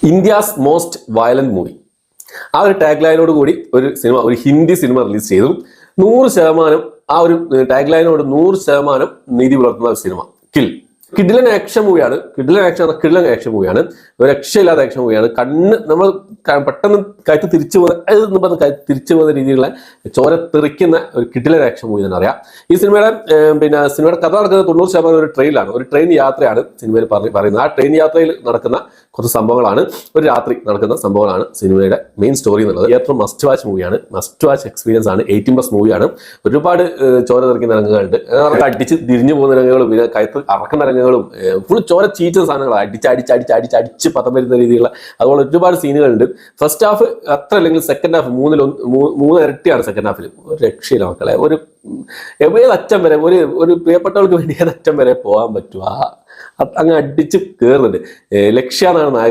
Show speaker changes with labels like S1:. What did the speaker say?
S1: India's most violent movie. ആ ഒരു tag ലൈനോട് കൂടി ഒരു ഹിന്ദി സിനിമ റിലീസ് ചെയ്തു. 100% ആ ഒരു ടാഗ് ലൈനോട് 100% നീതി പുലർത്തുന്ന ഒരു സിനിമ കിൽ. കിഡിലൻ ആക്ഷൻ മൂവിയാണ്. കിഡിലൻ ആക്ഷൻ മൂവിയാണ്. ഒരു രക്ഷയില്ലാത്ത ആക്ഷൻ മൂവിയാണ്. നമ്മൾ പെട്ടെന്ന് കയറ്റി തിരിച്ചു പോകുന്ന രീതിയിലുള്ള ചോര തെറിക്കുന്ന ഒരു കിഡിലൻ ആക്ഷൻ മൂവി തന്നെ അറിയാം. ഈ സിനിമയുടെ കഥ നടക്കുന്നത് 90% ഒരു ട്രെയിനിലാണ്. ഒരു ട്രെയിൻ യാത്രയാണ് സിനിമയിൽ പറയുന്നത്. ആ ട്രെയിൻ യാത്രയിൽ നടക്കുന്ന കുറച്ച് സംഭവങ്ങളാണ്, ഒരു രാത്രി നടക്കുന്ന സംഭവങ്ങളാണ് സിനിമയുടെ മെയിൻ സ്റ്റോറി എന്നുള്ളത്. ഏറ്റവും മസ്റ്റ് വാച്ച് മൂവിയാണ്. മസ്റ്റ് വാച്ച് എക്സ്പീരിയൻസ് ആണ്. 18+ മൂവിയാണ്. ഒരുപാട് ചോര തെറിക്കുന്ന രംഗങ്ങളുണ്ട്. അടിച്ച് തിരിഞ്ഞു പോകുന്ന രംഗങ്ങളും പിന്നെ കയത്ത് അറക്കുന്ന രംഗങ്ങളും ഫുൾ ചോര ചീറ്റുന്ന സാധനങ്ങളാണ്. അടിച്ച് പതം വരുന്ന രീതിയിലുള്ള അതുപോലെ ഒരുപാട് സീനുകളുണ്ട്. ഫസ്റ്റ് ഹാഫ് അത്ര അല്ലെങ്കിൽ സെക്കൻഡ് ഹാഫ് 3 ഇരട്ടിയാണ് സെക്കൻഡ് ഹാഫിൽ. ഒരു രക്ഷയില്ല മക്കളെ. ഏതറ്റം വരെ ഒരു പ്രിയപ്പെട്ടവർക്ക് വേണ്ടി ഏതറ്റം വരെ പോകാൻ പറ്റും. അങ്ങ് അടിച്ച് കയറുന്നുണ്ട്. ലക്ഷ്യ എന്നാണ് നായകൻ.